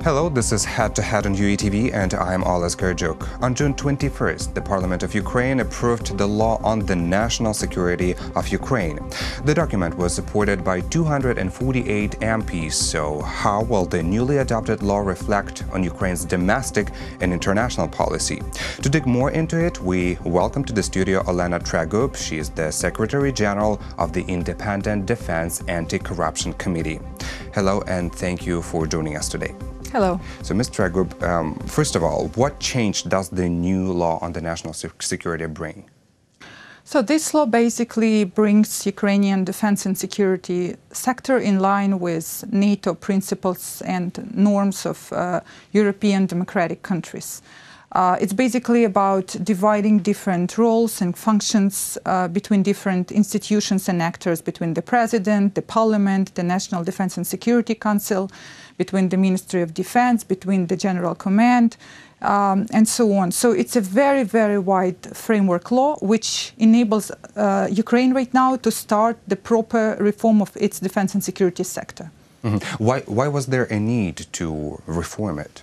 Hello, this is Head to Head on UATV and I'm Olena Tregub. On June 21st, the Parliament of Ukraine approved the law on the national security of Ukraine. The document was supported by 248 MPs, so how will the newly adopted law reflect on Ukraine's domestic and international policy? To dig more into it, we welcome to the studio Olena Tregub. She is the Secretary General of the Independent Defense Anti-Corruption Committee. Hello and thank you for joining us today. Hello. So, Ms. Tregub, first of all, what change does the new law on the national security bring? So this law basically brings Ukrainian defense and security sector in line with NATO principles and norms of European democratic countries. It's basically about dividing different roles and functions between different institutions and actors, between the President, the Parliament, the National Defense and Security Council, between the Ministry of Defense, between the General Command, and so on. So it's a very, very wide framework law which enables Ukraine right now to start the proper reform of its defense and security sector. Mm-hmm. Why was there a need to reform it?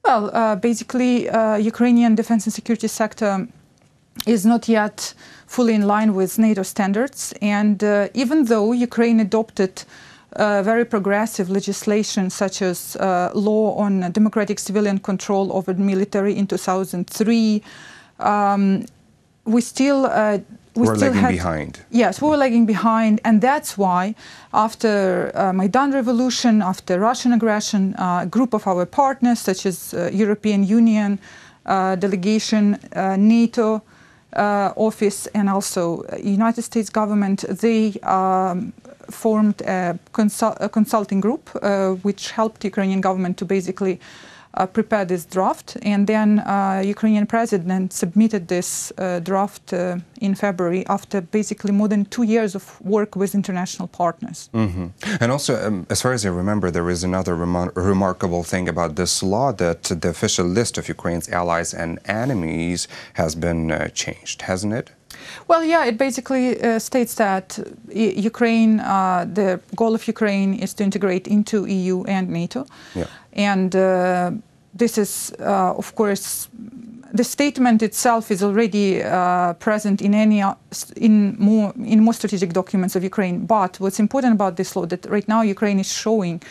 Well, basically, Ukrainian defense and security sector is not yet fully in line with NATO standards. And even though Ukraine adopted very progressive legislation such as law on democratic civilian control over the military in 2003, we still lagging behind. Yes, we were lagging behind, and that's why after Maidan Revolution, after Russian aggression, a group of our partners such as European Union delegation, NATO office, and also United States government, they formed a consulting group which helped Ukrainian government to basically prepare this draft, and then Ukrainian president submitted this draft in February after basically more than 2 years of work with international partners. Mm-hmm. And also, as far as I remember, there is another remarkable thing about this law, that the official list of Ukraine's allies and enemies has been changed, hasn't it? Well, yeah, it basically states that Ukraine, the goal of Ukraine is to integrate into EU and NATO. Yeah. And this is, of course, the statement itself is already present in more strategic documents of Ukraine. But what's important about this law, that right now Ukraine is showing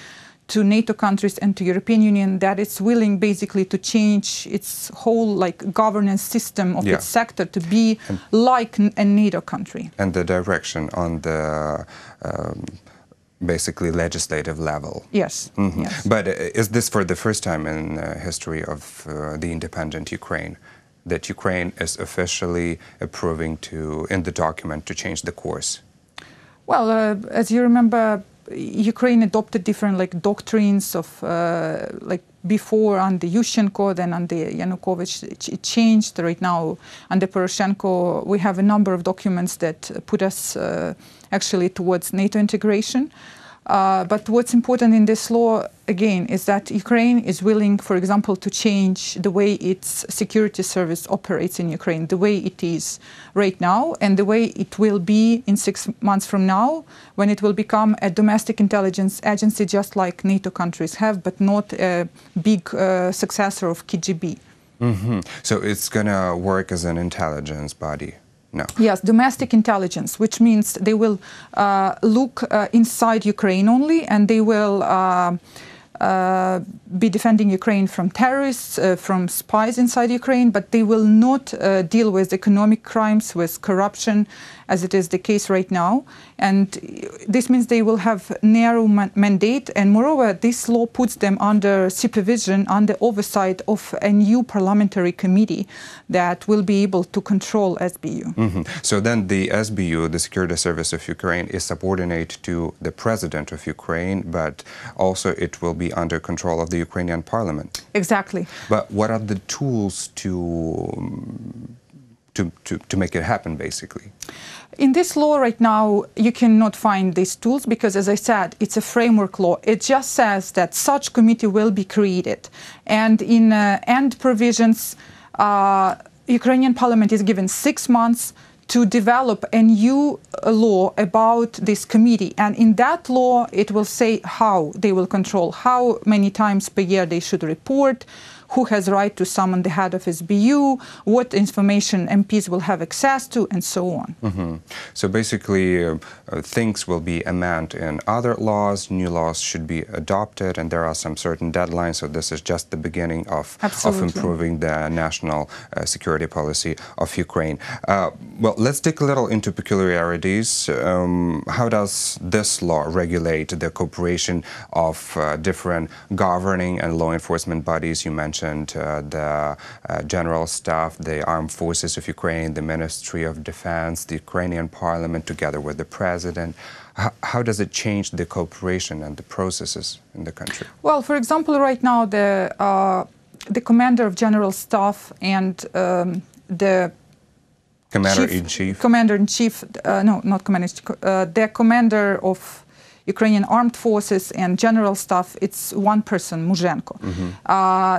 to NATO countries and to European Union that it's willing basically to change its whole governance system of its sector to be like a NATO country. And the direction on the basically legislative level. Yes. Mm-hmm. Yes. But is this for the first time in history of the independent Ukraine that Ukraine is officially approving in the document to change the course? Well, as you remember, Ukraine adopted different doctrines of before under Yushchenko, then under Yanukovych it changed. Right now under Poroshenko we have a number of documents that put us actually towards NATO integration. But what's important in this law, again, is that Ukraine is willing, for example, to change the way its security service operates in Ukraine, the way it is right now, and the way it will be in 6 months from now, when it will become a domestic intelligence agency, just like NATO countries have, but not a big successor of KGB. Mm-hmm. So it's going to work as an intelligence body? No. Yes, domestic intelligence, which means they will look inside Ukraine only, and they will be defending Ukraine from terrorists, from spies inside Ukraine, but they will not deal with economic crimes, with corruption, as it is the case right now. And this means they will have narrow mandate, and moreover, this law puts them under supervision, under oversight of a new parliamentary committee that will be able to control SBU. Mm-hmm. So then the SBU, the Security Service of Ukraine, is subordinate to the President of Ukraine, but also it will be under control of the Ukrainian parliament. Exactly. But what are the tools to make it happen, basically? In this law right now, you cannot find these tools because, as I said, it's a framework law. It just says that such committee will be created. And in end provisions, Ukrainian parliament is given 6 months to develop a new law about this committee. And in that law, it will say how they will control, how many times per year they should report, who has right to summon the head of SBU, what information MPs will have access to, and so on. So basically, things will be amended in other laws, new laws should be adopted, and there are some certain deadlines, so this is just the beginning of improving the national security policy of Ukraine. Well, let's dig a little into peculiarities. How does this law regulate the cooperation of different governing and law enforcement bodies? You mentioned the General Staff, the Armed Forces of Ukraine, the Ministry of Defense, the Ukrainian Parliament, together with the President. How does it change the cooperation and the processes in the country? Well, for example, right now the Commander of General Staff and the Commander-in-Chief? Commander-in-Chief, no, not Commander-in-Chief, the Commander of Ukrainian Armed Forces and General Staff, it's one person, Muzhenko.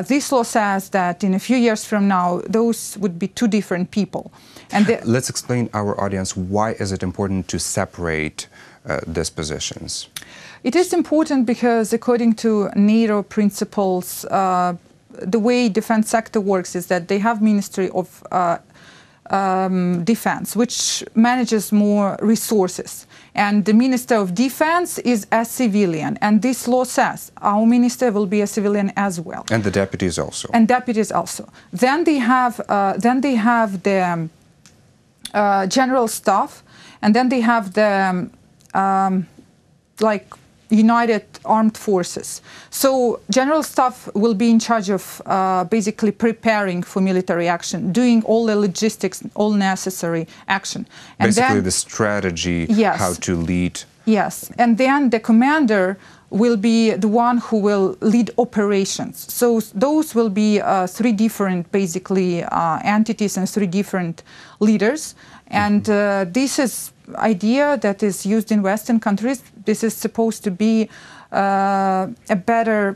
This law says that in a few years from now, those would be two different people. And let's explain our audience, why is it important to separate these positions? It is important because according to NATO principles, the way defense sector works is that they have Ministry of Defense, which manages more resources. And the Minister of Defense is a civilian. And this law says our minister will be a civilian as well. And the deputies also. And deputies also. Then they have the General Staff, and then they have the United Armed Forces. So General Staff will be in charge of basically preparing for military action, doing all the logistics, all necessary action. And basically then, the strategy, yes, how to lead. Yes, and then the commander will be the one who will lead operations. So those will be three different, basically, entities and three different leaders. And this is idea that is used in Western countries. This is supposed to be a better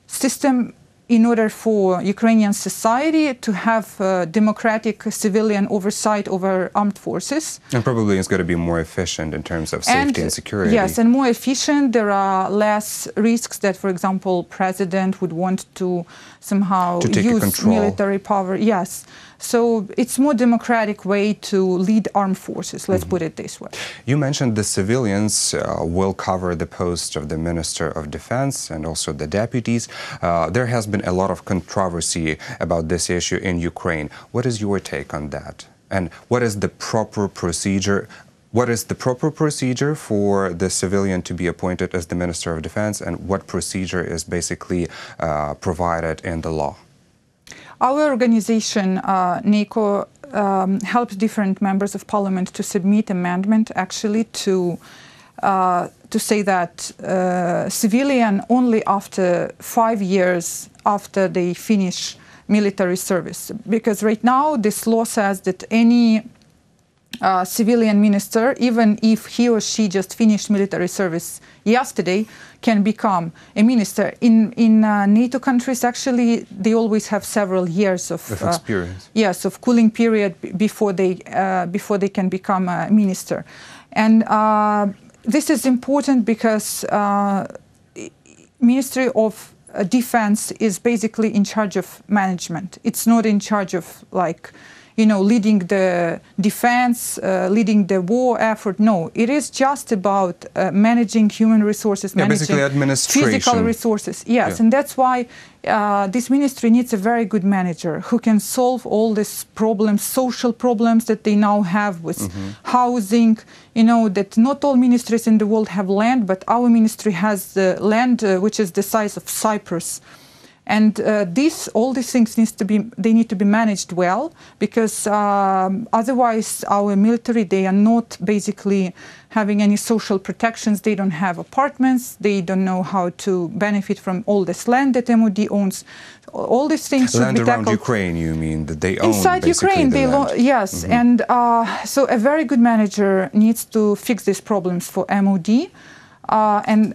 system in order for Ukrainian society to have democratic civilian oversight over armed forces. And probably it's going to be more efficient in terms of safety and security. Yes, and more efficient. There are less risks that, for example, president would want to somehow use military power. Yes. So it's more democratic way to lead armed forces, let's put it this way. You mentioned the civilians will cover the post of the Minister of Defense and also the deputies. There has been a lot of controversy about this issue in Ukraine. What is your take on that? And what is the proper procedure? What is the proper procedure for the civilian to be appointed as the Minister of Defense, and what procedure is basically provided in the law? Our organization, NACO, helps different members of parliament to submit amendment actually to say that civilian only after 5 years after they finish military service. Because right now this law says that any civilian minister, even if he or she just finished military service yesterday, can become a minister. In NATO countries, actually, they always have several years of experience. Yes, of cooling period before they can become a minister. And this is important because Ministry of Defense is basically in charge of management. It's not in charge of leading the defense, leading the war effort. No, it is just about managing human resources, managing physical resources. Yes, and that's why this ministry needs a very good manager who can solve all these problems, social problems that they now have with housing. You know, that not all ministries in the world have land, but our ministry has land which is the size of Cyprus. And all these things need to be managed well, because otherwise our military, they are not basically having any social protections. They don't have apartments. They don't know how to benefit from all this land that MOD owns. All these things should be tackled. Land around Ukraine, you mean, that they own inside Ukraine, yes. And so a very good manager needs to fix these problems for MOD.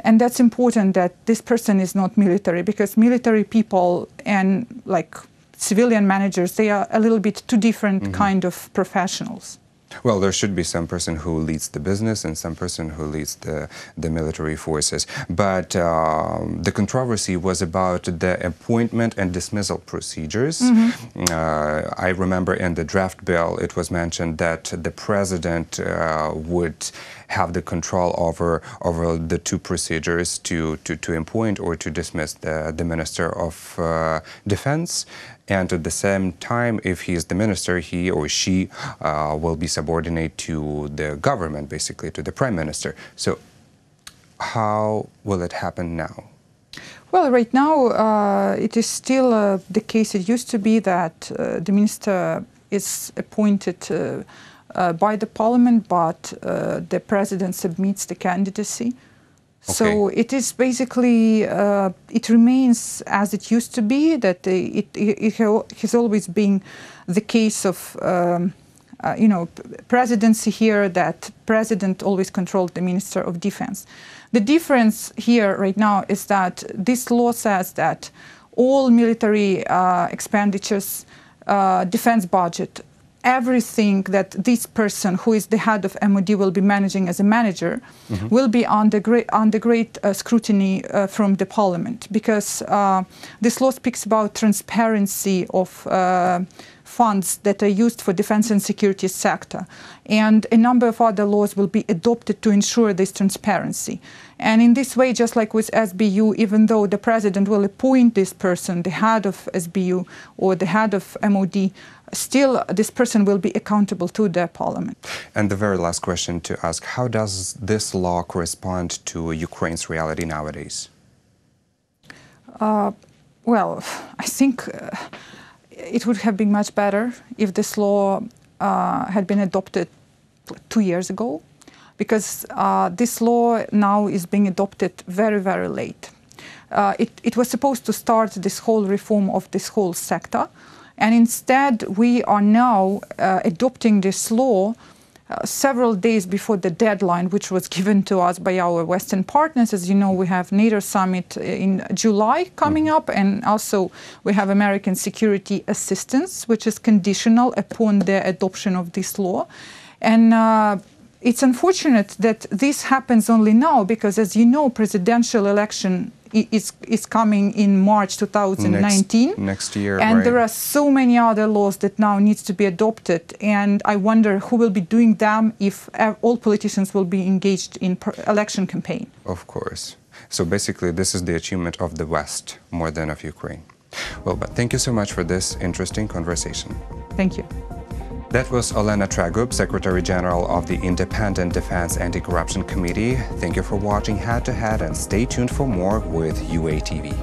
And that's important that this person is not military, because military people and civilian managers, they are a little bit two different kind of professionals. Well, there should be some person who leads the business and some person who leads the military forces. But the controversy was about the appointment and dismissal procedures. I remember in the draft bill, it was mentioned that the president would have the control over the two procedures to appoint or to dismiss the Minister of Defense. And at the same time, if he is the minister, he or she will be subordinate to the government, basically, to the prime minister. So how will it happen now? Well, right now, it is still the case. It used to be that the minister is appointed by the parliament, but the president submits the candidacy. Okay. So it is basically, it remains as it used to be, that it has always been the case of, presidency here, that president always controlled the Minister of Defense. The difference here right now is that this law says that all military expenditures, defense budget, everything that this person who is the head of MOD will be managing as a manager will be under great scrutiny from the parliament, because this law speaks about transparency of funds that are used for defense and security sector. And a number of other laws will be adopted to ensure this transparency. And in this way, just like with SBU, even though the president will appoint this person, the head of SBU or the head of MOD, still this person will be accountable to the parliament. And the very last question to ask, how does this law correspond to Ukraine's reality nowadays? Well, I think it would have been much better if this law had been adopted 2 years ago, because this law now is being adopted very, very late. It was supposed to start this whole reform of this whole sector, and instead we are now adopting this law several days before the deadline, which was given to us by our Western partners. As you know, we have NATO summit in July coming up, and also we have American security assistance, which is conditional upon the adoption of this law. And it's unfortunate that this happens only now, because, as you know, presidential election is coming in March 2019. Next year, and right. There are so many other laws that now needs to be adopted, and I wonder who will be doing them if all politicians will be engaged in election campaign. Of course. So basically, this is the achievement of the West more than of Ukraine. Well, but thank you so much for this interesting conversation. Thank you. That was Olena Tregub, Secretary General of the Independent Defense Anti-Corruption Committee. Thank you for watching Head to Head, and stay tuned for more with UATV.